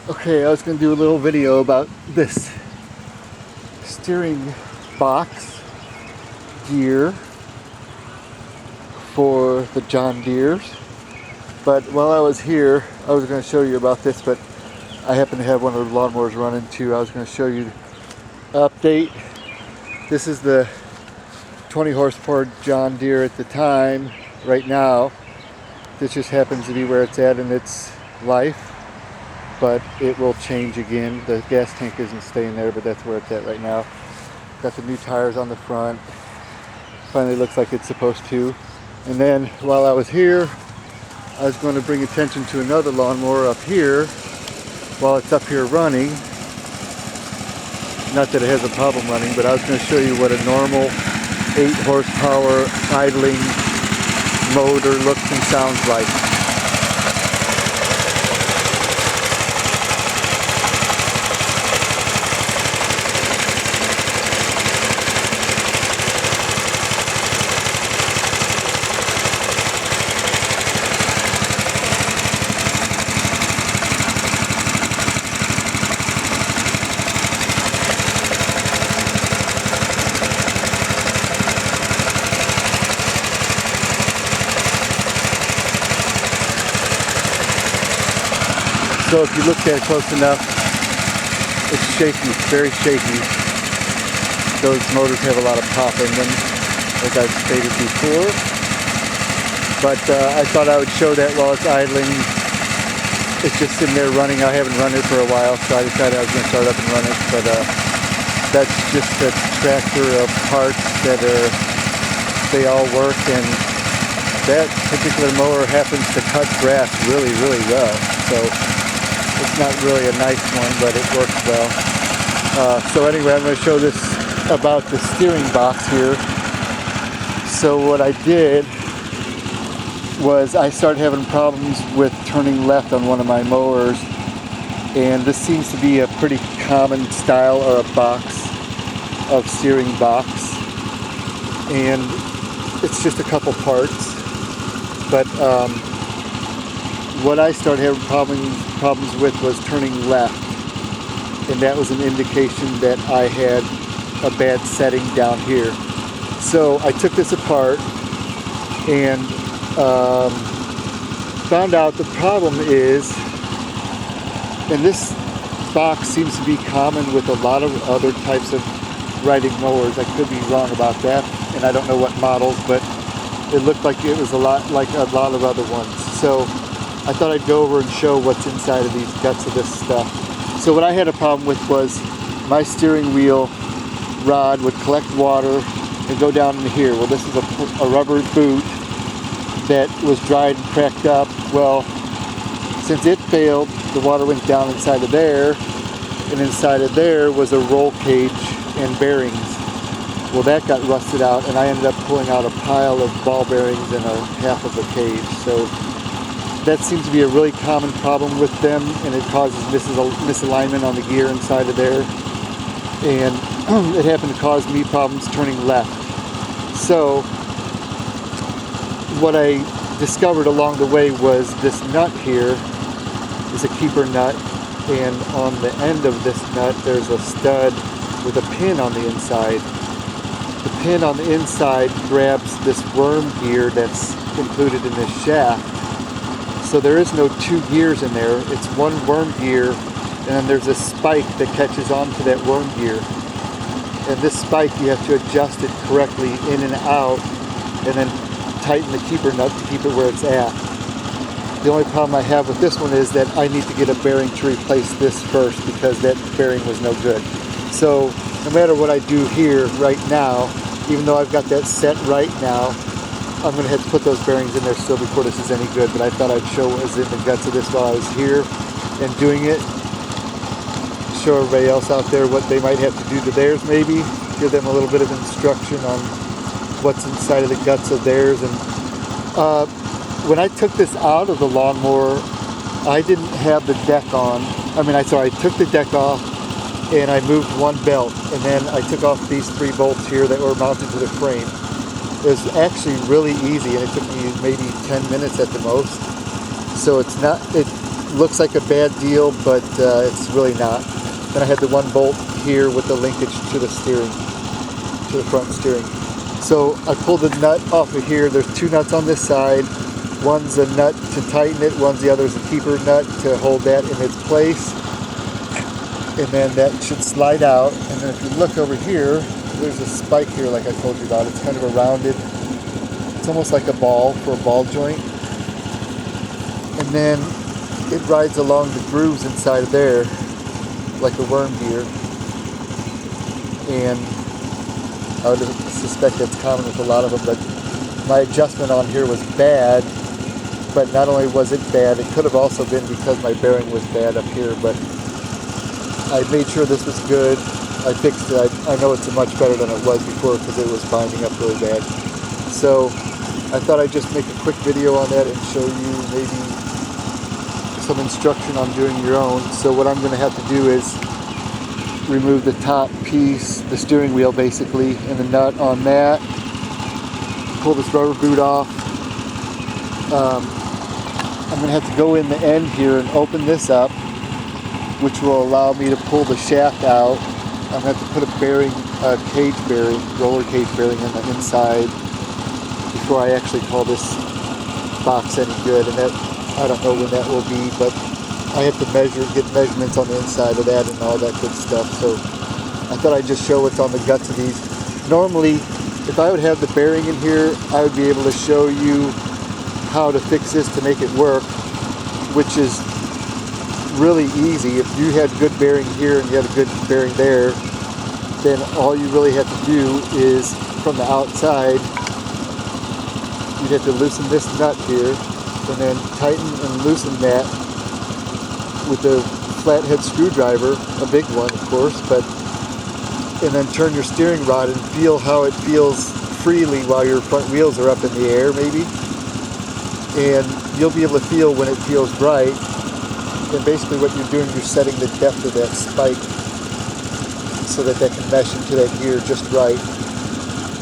Okay, I was going to do a little video about this steering box gear for the John Deeres. But while I was here, I was going to show you about this, but I happen to have one of the lawnmowers running too. I was going to show you the update. This is the 20 horsepower John Deere at the time, right now. This just happens to be where it's at in its life. But it will change again. The gas tank isn't staying there, but that's where it's at right now. Got the new tires on the front. Finally looks like it's supposed to. And then while I was here, I was going to bring attention to another lawnmower up here while it's up here running. Not that it has a problem running, but I was going to show you what a normal 8 horsepower idling motor looks and sounds like. So if you look at it close enough, it's shaky, very shaky. Those motors have a lot of pop in them, as I've stated before. But I thought I would show that while it's idling. It's just sitting there running. I haven't run it for a while, so I decided I was going to start up and run it. But that's just a tractor of parts that they all work, and that particular mower happens to cut grass really, really well. So it's not really a nice one, but it works well. So anyway, I'm going to show this about the steering box here. So what I did was I started having problems with turning left on one of my mowers, and this seems to be a pretty common style or a box of steering box, and it's just a couple parts. But what I started having problems with was turning left, and that was an indication that I had a bad setting down here. So I took this apart and found out the problem is, and this box seems to be common with a lot of other types of riding mowers. I could be wrong about that, and I don't know what models, but it looked like it was a lot like a lot of other ones. So I thought I'd go over and show what's inside of these guts of this stuff. So what I had a problem with was my steering wheel rod would collect water and go down into here. Well, this is a rubber boot that was dried and cracked up. Well, since it failed, the water went down inside of there, and inside of there was a roll cage and bearings. Well, that got rusted out, and I ended up pulling out a pile of ball bearings and a half of a cage. So that seems to be a really common problem with them, and it causes misalignment on the gear inside of there. And it happened to cause me problems turning left. So what I discovered along the way was this nut here is a keeper nut, and on the end of this nut there's a stud with a pin on the inside. The pin on the inside grabs this worm gear that's included in this shaft. So there is no 2 gears in there, it's one worm gear, and then there's a spike that catches onto that worm gear. And this spike, you have to adjust it correctly in and out, and then tighten the keeper nut to keep it where it's at. The only problem I have with this one is that I need to get a bearing to replace this first, because that bearing was no good. So no matter what I do here right now, even though I've got that set right now, I'm going to have to put those bearings in there still before this is any good. But I thought I'd show what was in the guts of this while I was here and doing it. Show everybody else out there what they might have to do to theirs, maybe. Give them a little bit of instruction on what's inside of the guts of theirs. And when I took this out of the lawnmower, I didn't have the deck on. I took the deck off and I moved one belt, and then I took off these 3 bolts here that were mounted to the frame. It was actually really easy, and it took me maybe 10 minutes at the most. So it's not, looks like a bad deal, but it's really not. Then I had the one bolt here with the linkage to the steering, to the front steering. So I pulled the nut off of here. There's two nuts on this side. One's a nut to tighten it, one's the other's a keeper nut to hold that in its place. And then that should slide out. And then if you look over here, there's a spike here like I told you about. It's kind of a rounded, it's almost like a ball for a ball joint. And then it rides along the grooves inside of there like a worm gear. And I would suspect that's common with a lot of them, but my adjustment on here was bad. But not only was it bad, it could have also been because my bearing was bad up here, but I made sure this was good. I fixed it. I know it's much better than it was before because it was binding up really bad. So I thought I'd just make a quick video on that and show you maybe some instruction on doing your own. So what I'm going to have to do is remove the top piece, the steering wheel basically, and the nut on that. Pull this rubber boot off. I'm going to have to go in the end here and open this up, which will allow me to pull the shaft out. I'm going to have to put a bearing, cage bearing, roller cage bearing on the inside before I actually call this box any good. And that, I don't know when that will be, but I have to get measurements on the inside of that and all that good stuff. So I thought I'd just show what's on the guts of these. Normally, if I would have the bearing in here, I would be able to show you how to fix this to make it work, which is really easy. If you had good bearing here and you had a good bearing there, then all you really have to do is from the outside, you'd have to loosen this nut here and then tighten and loosen that with a flathead screwdriver, a big one of course, and then turn your steering rod and feel how it feels freely while your front wheels are up in the air maybe. And you'll be able to feel when it feels right. And basically what you're doing, you're setting the depth of that spike so that can mesh into that gear just right.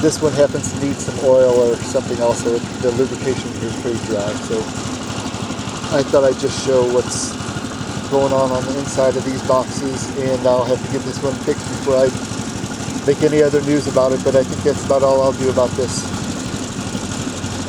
This one happens to need some oil or something also. The lubrication here is pretty dry. So I thought I'd just show what's going on the inside of these boxes, and I'll have to get this one fixed before I make any other news about it, but I think that's about all I'll do about this.